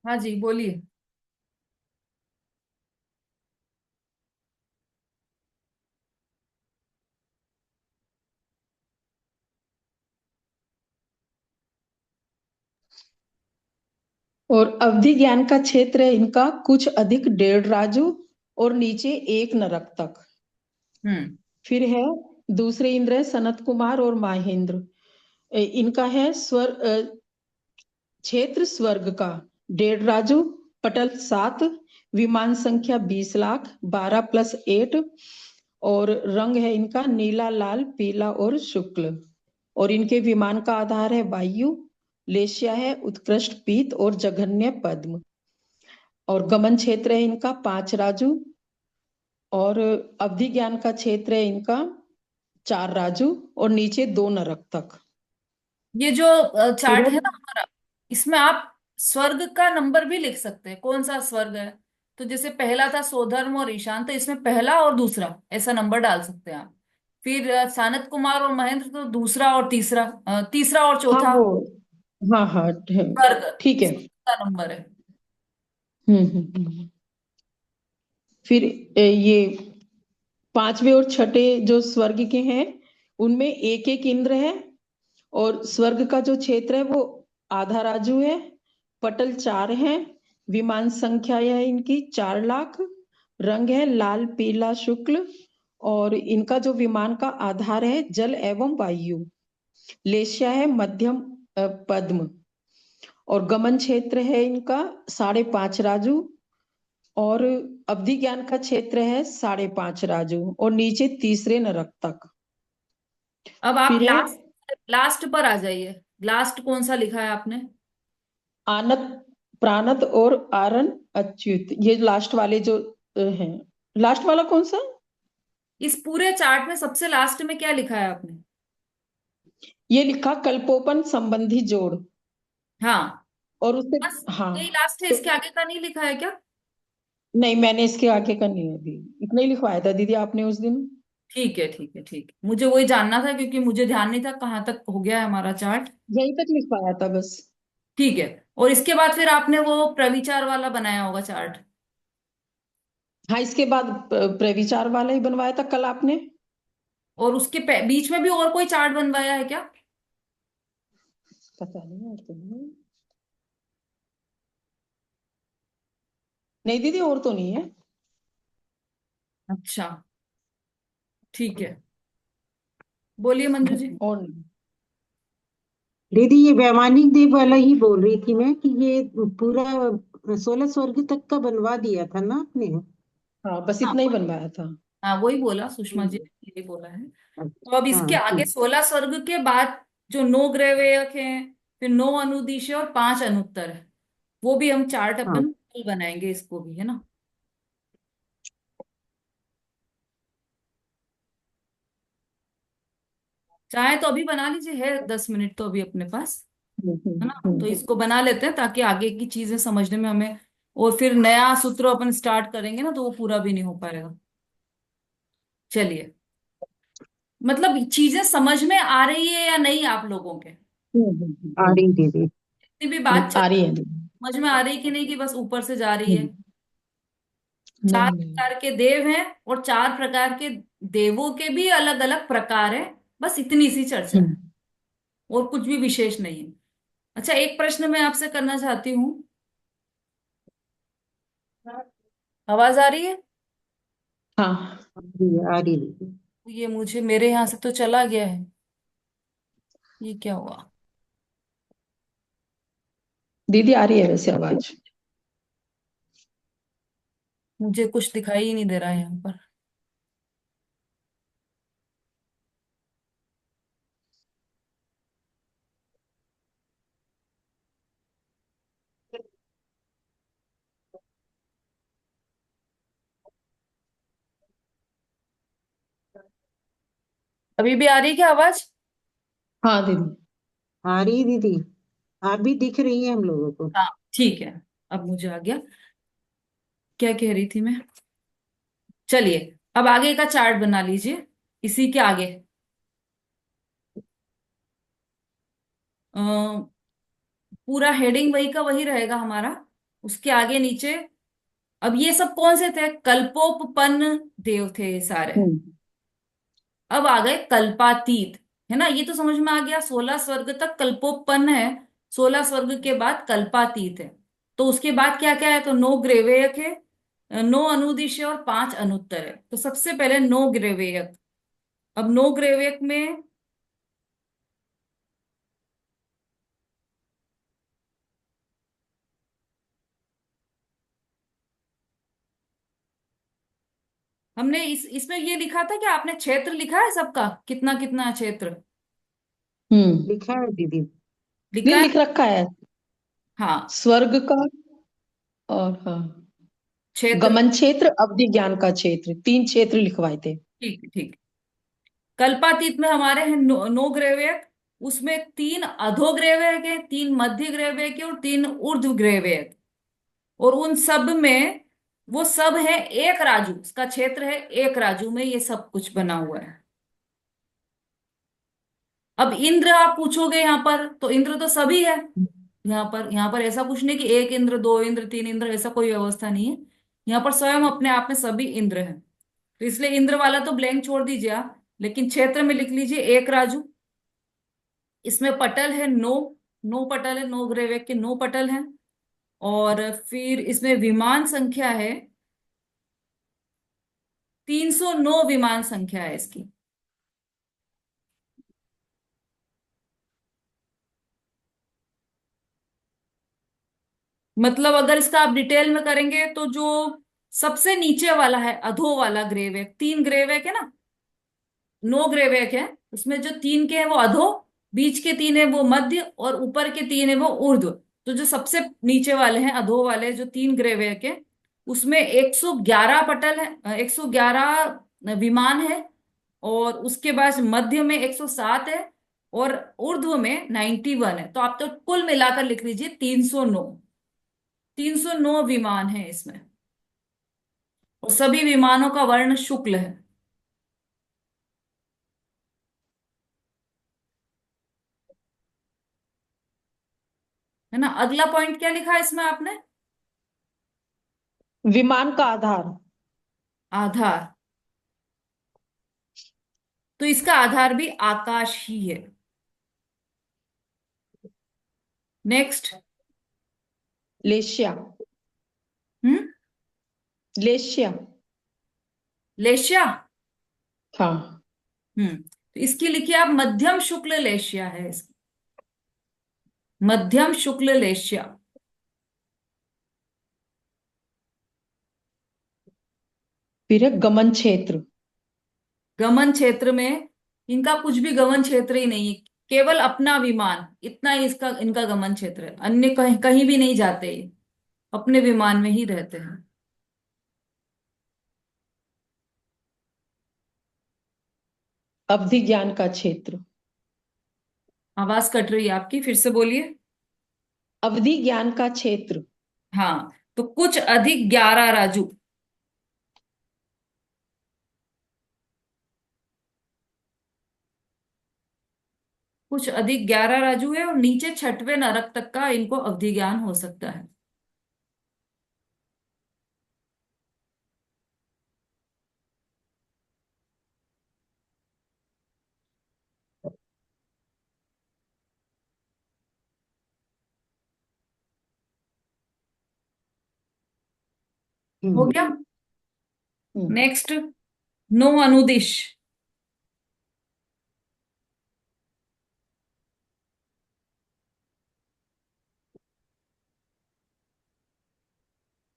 हाँ जी, बोलिए। और अवधि ज्ञान का क्षेत्र है इनका कुछ अधिक 1.5 राजू और नीचे 1 नरक तक। हम्म। फिर है दूसरे इंद्र है सनत कुमार और माहेंद्र। इनका है क्षेत्र स्वर्ग का 1.5 राजू, पटल 7, विमान संख्या 20 लाख, 12+8। और रंग है इनका नीला, लाल, पीला और शुक्ल। और इनके विमान का आधार है वायु। लेश्या है उत्कृष्ट पीत और जघन्य पद्म। और गमन क्षेत्र है इनका 5 राजू। और अवधि ज्ञान का क्षेत्र है इनका 4 राजू और नीचे 2 नरक तक। ये जो फिर चार्ट है। है ना हमारा, इसमें आप स्वर्ग का नंबर भी लिख सकते हैं, कौन सा स्वर्ग है। तो जैसे पहला था सोधर्म और ईशान, तो इसमें पहला और दूसरा ऐसा नंबर डाल सकते हैं आप। फिर सानत कुमार और महेंद्र, तो दूसरा और तीसरा, तीसरा और हाँ चौथा वो। हाँ हाँ स्वर्ग, ठीक है। का नंबर है। हम्म। फिर ये पांचवे और छठे जो स्वर्ग के हैं उनमें एक एक इंद्र है। और स्वर्ग का जो क्षेत्र है वो आधा राजू है। पटल 4 है। विमान संख्या है इनकी 4 लाख। रंग है लाल, पीला, शुक्ल। और इनका जो विमान का आधार है जल एवं वायु। लेश्या है मध्यम पद्म। और गमन क्षेत्र है इनका 5.5 राजू। और अवधि ज्ञान का क्षेत्र है 5.5 राजू और नीचे तीसरे नरक तक। अब आप फिर है लास्ट लास्ट पर आ जाइए। लास्ट कौन सा लिखा है आपने? आनत, प्राणत और आरन अच्युत, ये लास्ट वाले जो हैं। लास्ट वाला कौन सा? इस पूरे चार्ट में सबसे लास्ट में क्या लिखा है आपने? ये लिखा कल्पोपन संबंधी जोड़। हाँ, और उससे बस हाँ। यही लास्ट है, तो इसके आगे का नहीं लिखा है क्या? नहीं, मैंने इसके आगे का नहीं अभी। इतना ही लिखवाया था दीदी आपने उस दिन। ठीक है, ठीक है, ठीक है, मुझे वही जानना था क्योंकि मुझे ध्यान नहीं था कहाँ तक हो गया है हमारा चार्ट। यहीं तक लिखवाया था बस। ठीक है। और इसके बाद फिर आपने वो प्रविचार वाला बनाया होगा चार्ट। हाँ, इसके बाद प्रविचार वाला ही बनवाया था कल आपने। और उसके बीच में भी और कोई चार्ट बनवाया है क्या? पता नहीं और तो नहीं। नहीं दीदी, और तो नहीं है। अच्छा, ठीक है, बोलिए मंजू जी। और नहीं। दीदी ये वैमानिक देव वाला ही बोल रही थी मैं कि ये पूरा 16 स्वर्ग तक का बनवा दिया था ना आपने। हाँ, बस हाँ इतना ही वही, बनवाया था। हाँ वही बोला, सुषमा जी हम्म, ने यही बोला है। तो अब अच्छा इसके हाँ आगे ठीक। 16 स्वर्ग के बाद जो 9 ग्रहवेयक हैं, फिर 9 अनुदिश है और 5 अनुत्तर है, वो भी हम चार्ट हाँ अपन कल बनाएंगे, इसको भी है ना। चाहे तो अभी बना लीजिए, है 10 मिनट तो अभी अपने पास, है ना। तो हम्म। इसको बना लेते हैं ताकि आगे की चीजें समझने में हमें, और फिर नया सूत्र अपन स्टार्ट करेंगे ना तो वो पूरा भी नहीं हो पाएगा। चलिए, मतलब चीजें समझ में आ रही है या नहीं आप लोगों के? आ रही दीदी। जितनी भी बात चल आ रही रही है, है दीदी। समझ में आ रही कि नहीं कि बस ऊपर से जा रही है? हम्म, चार नहीं नहीं। प्रकार के देव हैं और चार प्रकार के देवों के भी अलग अलग प्रकार हैं, बस इतनी सी चर्चा है, हम्म। और कुछ भी विशेष नहीं है। अच्छा, एक प्रश्न मैं आपसे करना चाहती हूँ। आवाज आ रही है? हाँ आ रही दीदी। ये मुझे मेरे यहाँ से तो चला गया है, ये क्या हुआ? दीदी, आ रही है वैसे आवाज। मुझे कुछ दिखाई ही नहीं दे रहा है यहाँ पर। अभी भी आ रही है क्या आवाज? हाँ दीदी। आ रही दीदी। आप भी दिख रही है हम लोगों को। हाँ, ठीक है, अब मुझे आ गया। क्या कह रही थी मैं? चलिए, अब आगे का चार्ट बना लीजिए, इसी के आगे। अ, पूरा हेडिंग वही का वही रहेगा हमारा। उसके आगे नीचे। अब ये सब कौन से थे? कल्पोपपन्न देव थे ये सारे। हम्म अब आ गए कल्पातीत, है ना? ये तो समझ में आ गया, 16 स्वर्ग तक कल्पोपन्न है, 16 स्वर्ग के बाद कल्पातीत है। तो उसके बाद क्या क्या है? तो नो ग्रेवेयक है, नो अनुदिश है, और 5 अनुत्तर है। तो सबसे पहले नो ग्रेवेयक। अब नो ग्रेवेयक में हमने इसमें ये लिखा था कि आपने क्षेत्र लिखा है सबका, कितना कितना क्षेत्र हम्म। लिखा है दीदी। नहीं, लिखा है? लिख रखा है। हाँ, स्वर्ग का, और हाँ, क्षेत्र। गमन क्षेत्र, अवधि ज्ञान का क्षेत्र, 3 क्षेत्र लिखवाए थे। ठीक ठीक। कल्पातीत में हमारे हैं नो ग्रेवेयक। उसमें 3 अधोग्रेवेयक है, 3 मध्य ग्रेवेयक है, और 3 ऊर्ध्व ग्रेवेयक। और उन सब में वो सब है एक राजू, उसका क्षेत्र है एक राजू में ये सब कुछ बना हुआ है। अब इंद्र आप पूछोगे यहाँ पर, तो इंद्र तो सभी है। यहाँ पर ऐसा कुछ नहीं कि एक इंद्र, 2 इंद्र, 3 इंद्र, ऐसा कोई व्यवस्था नहीं है। यहाँ पर स्वयं अपने आप में सभी इंद्र हैं। तो इसलिए इंद्र वाला तो ब्लैंक छोड़ दीजिए आप, लेकिन क्षेत्र में लिख लीजिए एक राजू। इसमें पटल है नो, नो पटल है, नो ग्रेवेक के नो पटल हैं। और फिर इसमें विमान संख्या है 309, विमान संख्या है इसकी। मतलब अगर इसका आप डिटेल में करेंगे तो जो सबसे नीचे वाला है अधो वाला ग्रेवेक, 3 ग्रेवेक है ना, नो ग्रेवेक है, उसमें जो 3 के हैं वो अधो, बीच के 3 है वो मध्य, और ऊपर के 3 है वो ऊर्ध्व। तो जो सबसे नीचे वाले हैं अधो वाले जो 3 ग्रेवेक है, उसमें 111 पटल है, 111 विमान है। और उसके बाद मध्य में 107 है, और ऊर्ध्व में 91 है। तो आप तो कुल मिलाकर लिख लीजिए 309, 309 विमान है इसमें। और सभी विमानों का वर्ण शुक्ल है। है ना? अगला पॉइंट क्या लिखा है इसमें आपने? विमान का आधार। आधार। तो इसका आधार भी आकाश ही है। नेक्स्ट। लेशिया। हम्म। लेशिया। लेशिया। हाँ। तो इसकी लिखिए आप मध्यम शुक्ल लेशिया है इसकी, मध्यम शुक्ल लेशिया। फिर है गमन क्षेत्र। गमन क्षेत्र में इनका कुछ भी गमन क्षेत्र ही नहीं है, केवल अपना विमान, इतना ही इसका इनका गमन क्षेत्र है। अन्य कहीं कहीं भी नहीं जाते ये, अपने विमान में ही रहते हैं। अवधि ज्ञान का क्षेत्र। आवाज कट रही है आपकी, फिर से बोलिए। अवधि ज्ञान का क्षेत्र। हाँ, तो कुछ अधिक 11 राजू। कुछ अधिक 11 राजू है, और नीचे छठवें नरक तक का इनको अवधि ज्ञान हो सकता है। हो हम्म। गया। हम्म। नेक्स्ट, नो अनुदिश।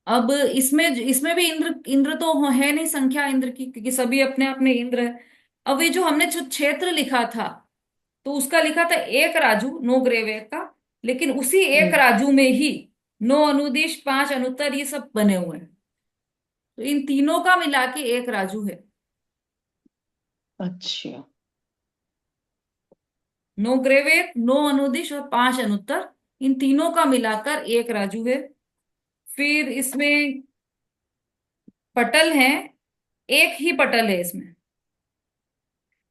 अब इसमें इसमें भी इंद्र, इंद्र तो है नहीं संख्या इंद्र की, क्योंकि सभी अपने अपने इंद्र है। अब ये जो हमने जो क्षेत्र लिखा था, तो उसका लिखा था एक राजू नो ग्रेवेयर का, लेकिन उसी एक हम्म। राजू में ही नो अनुदिश, 5 अनुत्तर, ये सब बने हुए हैं। तो इन तीनों का मिला के एक राजू है। अच्छा। नो ग्रेवेयर, नो अनुदिश, और 5 अनुत्तर, इन तीनों का मिलाकर एक राजू है। फिर इसमें पटल हैं, एक ही पटल है इसमें,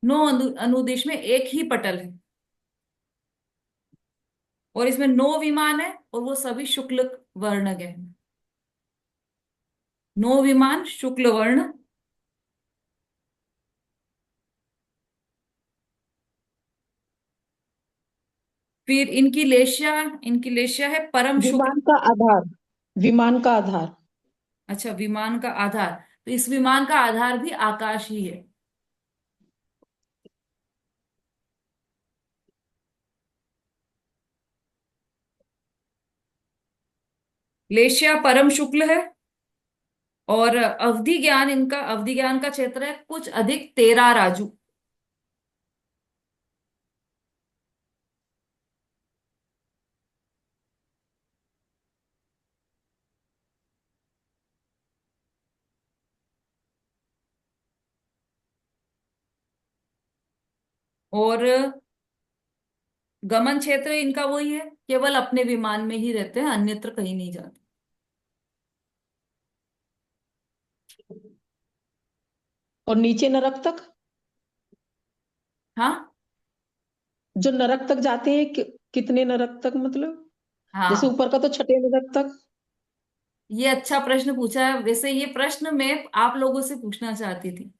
नो अनुदेश में एक ही पटल है। और इसमें 9 विमान है, और वो सभी शुक्ल वर्णक है। नो विमान शुक्ल वर्ण। फिर इनकी लेशिया है परम शुक्ल। विमान का आधार, विमान का आधार। अच्छा, विमान का आधार। तो इस विमान का आधार भी आकाश ही है। लेशिया परम शुक्ल है। और अवधि ज्ञान का क्षेत्र है कुछ अधिक 13 राजू। और गमन क्षेत्र इनका वही है, केवल अपने विमान में ही रहते हैं, अन्यत्र कहीं नहीं जाते। और नीचे नरक तक, हाँ। जो नरक तक जाते हैं कितने नरक तक मतलब? जैसे हाँ, ऊपर का तो छठे नरक तक। ये अच्छा प्रश्न पूछा है। वैसे ये प्रश्न मैं आप लोगों से पूछना चाहती थी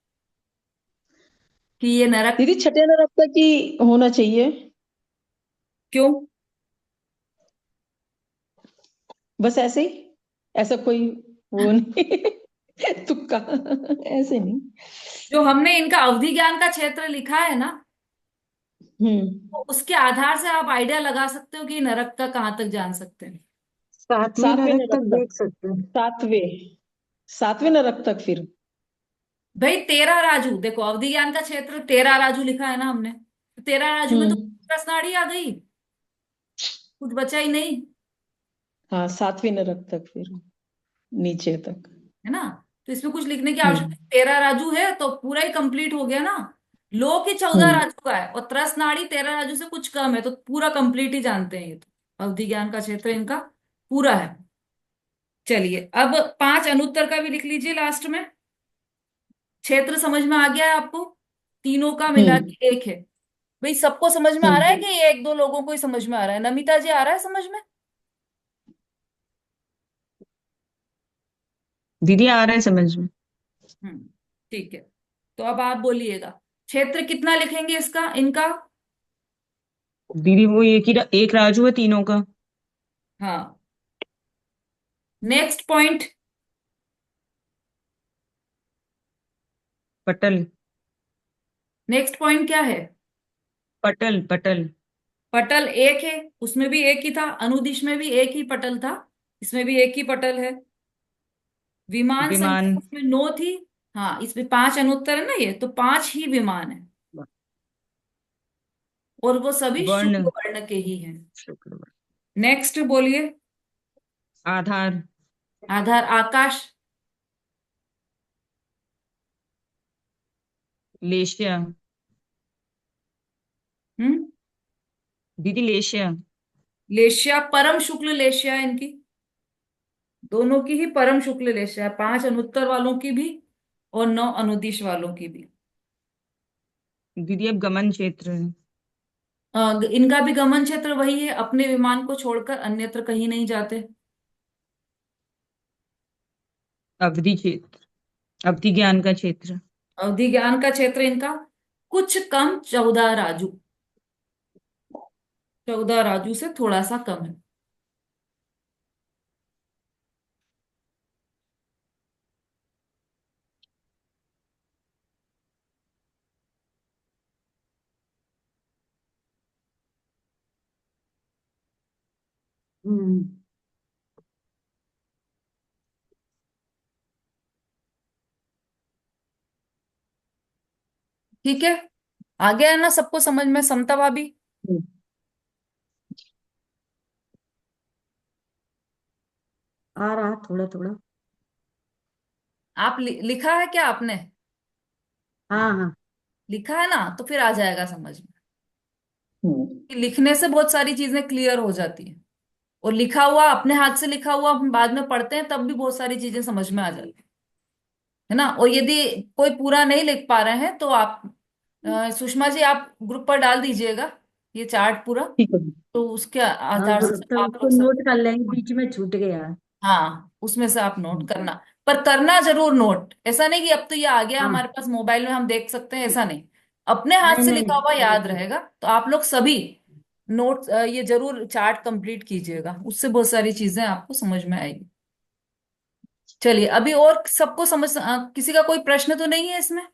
कि ये नरक दीदी छठे नरक तक ही होना चाहिए। क्यों। बस ऐसे ही, ऐसा कोई वो नहीं तुक्का, ऐसे नहीं। जो हमने इनका अवधि ज्ञान का क्षेत्र लिखा है ना, हम्म। तो उसके आधार से आप आइडिया लगा सकते हो कि नरक का कहाँ तक जान सकते हैं। सातवें सातवें नरक नरक तक तक, देख सकते हैं। सातवें, सातवें नरक तक फिर। भाई 13 राजू देखो, अवधि ज्ञान का क्षेत्र 13 राजू लिखा है ना हमने, तो 13 राजू में तो हम्म। कृष्णाड़ी आ गई, कुछ बचा ही नहीं। हाँ, सातवें नरक तक फिर, नीचे तक। है ना। तो इसमें कुछ लिखने की आवश्यकता हम्म। 13 राजू है तो पूरा ही कंप्लीट हो गया ना। लोक ही 14 राजू का है और त्रस नाड़ी 13 राजू से कुछ कम है, तो पूरा कंप्लीट ही जानते हैं ये तो। अवधि ज्ञान का क्षेत्र इनका पूरा है। चलिए अब 5 अनुत्तर का भी लिख लीजिए लास्ट में। क्षेत्र समझ में आ गया है आपको, तीनों का मिला हम्म। के एक है। भाई सबको समझ में आ रहा है हम्म। कि ये एक दो लोगों को ही समझ में आ रहा है? नमिता जी, आ रहा है समझ में? दीदी आ रहा है समझ में। हम्म। ठीक है। तो अब आप बोलिएगा, क्षेत्र कितना लिखेंगे इसका, इनका? दीदी वो एक राजू है तीनों का। हाँ। Next point. पटल। नेक्स्ट पॉइंट क्या है? पटल पटल। पटल एक है, उसमें भी एक ही था, अनुदिश में भी एक ही पटल था, इसमें भी एक ही पटल है। विमान संख्या विमान। उसमें 9 थी। हाँ, इसमें 5 अनुत्तर है ना, ये तो 5 ही विमान है। और वो सभी शुक्ल वर्ण। वर्ण के ही हैं। शुक्र। नेक्स्ट बोलिए। आधार। आधार आकाश। लेशिया। हम्म। दीदी लेशिया। लेशिया परम शुक्ल लेशिया है इनकी, दोनों की ही परम शुक्ल लेशिया है, 5 अनुत्तर वालों की भी और 9 अनुदिश वालों की भी। दीदी अब गमन क्षेत्र है। इनका भी गमन क्षेत्र वही है, अपने विमान को छोड़कर अन्यत्र कहीं नहीं जाते। अवधि क्षेत्र। अवधि ज्ञान का क्षेत्र। अवधि ज्ञान का क्षेत्र इनका कुछ कम 14 राजू, 14 राजू से थोड़ा सा कम है। हम्म। ठीक है, आ गया है ना सबको समझ में, समता भाभी? हम्म। आ रहा थोड़ा थोड़ा। आप लिखा है क्या आपने? हाँ हाँ। लिखा है ना, तो फिर आ जाएगा समझ में। हम्म। कि लिखने से बहुत सारी चीजें क्लियर हो जाती हैं, और लिखा हुआ, अपने हाथ से लिखा हुआ हम बाद में पढ़ते हैं तब भी बहुत सारी चीजें समझ में आ जाती हैं। है ना। और यदि कोई पूरा नहीं लिख पा रहे हैं तो आप सुषमा जी, आप ग्रुप पर डाल दीजिएगा ये चार्ट पूरा, ठीक है। तो उसके हाँ आधार से ग्रुप तो आप उसको लोग सब। नोट कर लेंगे, बीच में छूट गया। हाँ, उसमें से आप नोट हम्म। करना। पर करना जरूर नोट। ऐसा नहीं कि अब तो ये आ गया हाँ। हमारे पास मोबाइल में हम देख सकते हैं, ऐसा नहीं। अपने हाथ नहीं से नहीं। लिखा हुआ याद रहेगा। तो आप लोग सभी नोट ये जरूर चार्ट कंप्लीट कीजिएगा, उससे बहुत सारी चीजें आपको समझ में आएगी। चलिए, अभी और सबको समझ किसी का कोई प्रश्न तो नहीं है इसमें?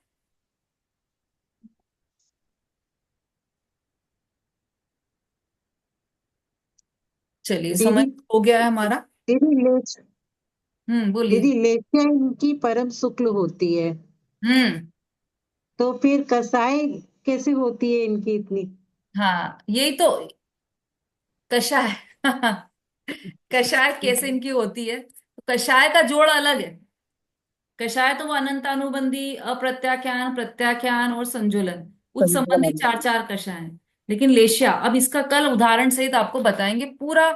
चलिए, दीदी, समय हो गया है हमारा। दीदी लेच बोलिए। दीदी लेच्या इनकी परम शुक्ल होती है, हम्म। तो फिर कसाई कैसे होती है इनकी इतनी? हाँ, यही तो कषाय। कषाय कैसे इनकी होती है, तो कषाय का जोड़ अलग है। कषाय तो वो अनंतानुबंधी, अप्रत्याख्यान, प्रत्याख्यान और संजुलन, उस संबंधी चार चार कषाय हैं। लेकिन लेशिया, अब इसका कल उदाहरण सहित आपको बताएंगे पूरा।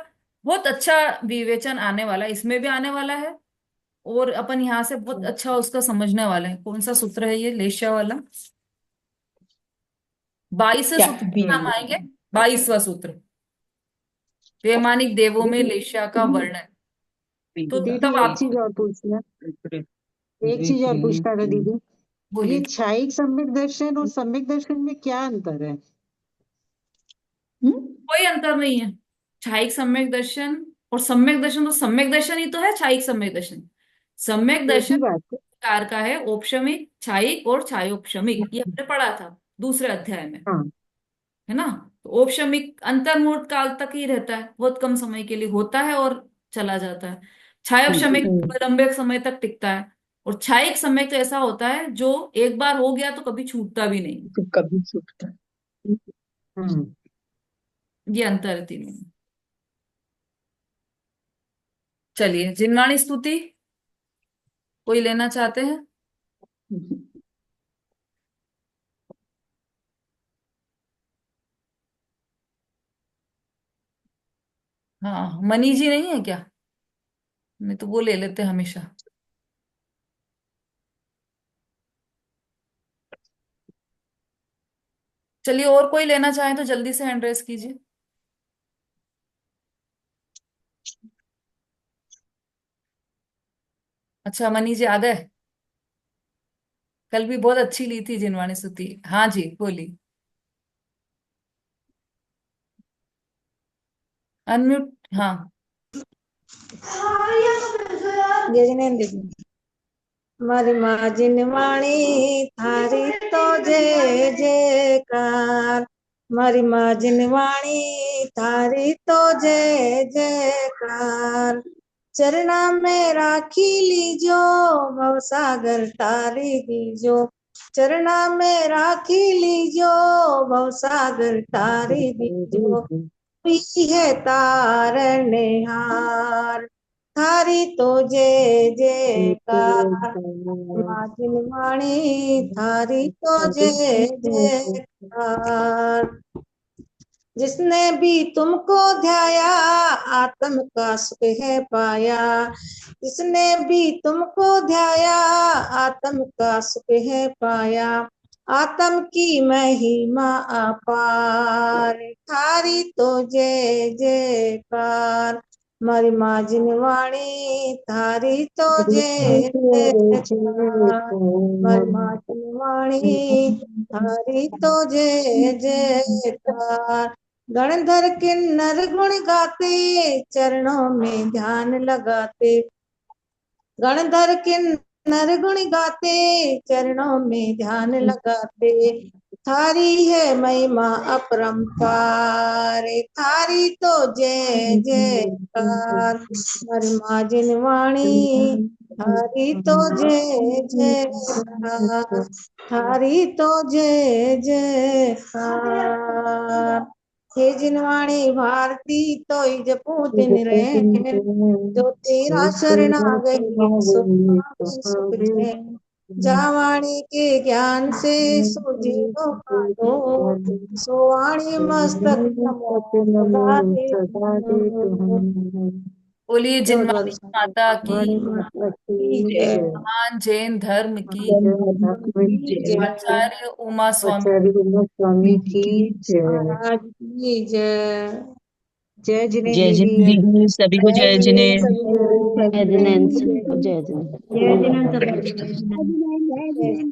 बहुत अच्छा विवेचन आने वाला है, इसमें भी आने वाला है। और अपन यहाँ से बहुत अच्छा उसका समझने वाले हैं। कौन सा सूत्र है ये लेशिया वाला? 22वें क्या सूत्र भी में हम आएंगे। 22वां सूत्र, वैमानिक देवों में दीदी, लेशिया का वर्णन। तो दीदी तब एक चीज आपको। और पूछना, एक चीज और पूछना था दीदी। ये बोलिए। क्षायिक सम्यक दर्शन और सम्यक दर्शन में क्या अंतर है? हम्म। कोई अंतर नहीं है। छायिक सम्यक दर्शन और सम्यक दर्शन, तो सम्यक दर्शन ही तो है छायिक सम्यक दर्शन। सम्यक एक दर्शन ही बात है। प्रकार का है, औपशमिक, छायिक और छायोपशमिक, ये हमने पढ़ा था दूसरे अध्याय में, हाँ। है ना। तो औपशमिक अंतर्मुहूर्त काल तक ही रहता है, बहुत कम समय के लिए होता है और चला जाता है। छायोपशमिक हम्म। लंबे समय तक टिकता है। और छायिक समय तो ऐसा होता है जो एक बार हो गया तो कभी छूटता भी नहीं। तो कभी छूटता है। हम्म। ये अंतर है तीनों में। चलिए, जिनवाणी स्तुति कोई लेना चाहते हैं? हाँ, मनी जी नहीं है क्या? नहीं तो वो ले लेते हैं हमेशा। चलिए, और कोई लेना चाहे तो जल्दी से हैंड रेस कीजिए। अच्छा, मनी जी आ गए। कल भी बहुत अच्छी ली थी जिनवाणी स्तुति। हाँ जी, बोली। अनम्यूट। हाँ। મારી માં જીનવાણી થારી તો જય જયકાર મારી માં જીનવાણી થારી તો जय जयकार चरना में राखी लीजो भवसागर तारी दीजो चरना में राखी लीजो भवसागर तारी दीजो पी है तारनहार थारी तो जय जयकार माँ जिनवाणी थारी तो जय जयकार जिसने भी तुमको ध्याया आत्म का सुख है पाया जिसने भी तुमको ध्याया आत्म का सुख है पाया आत्म की महिमा अपार थारी तो जय जयकार मारी माँ जिनवाणी थारी तो जय जयकार मारी माँ जिनवाणी थारी तो जय जयकार गणधर किन्नर गुण गाते चरणों में ध्यान लगाते गणधर किन्नर गुण गाते चरणों में ध्यान लगाते थारी है महिमा अपरंपार थारी तो जय जयकार हरि माँ जिनवाणी थारी तो जय जयकार थारी तो जय जयकार हे जिनवाणी भारती तो जपू दिन रैन जो तेरा शरण आ गई सो पावे सुख चैन जावाणी के ज्ञान से सो जीवो का दो सो वाणी मस्तक नमो सदा दे बोलिए बहुत बहुत जिनवाणी माता की, की जय महान जैन धर्म की, की जय आचार्य उमा स्वामी आचार्य उमा स्वामी की जय। महाराज की जय जय जिने जय दीदी। दीदी, सभी को जय जिने। जय जिनेंद्र सबको जय जिनेंद्र। जय जिनेंद्र सबको जय जिनेंद्र।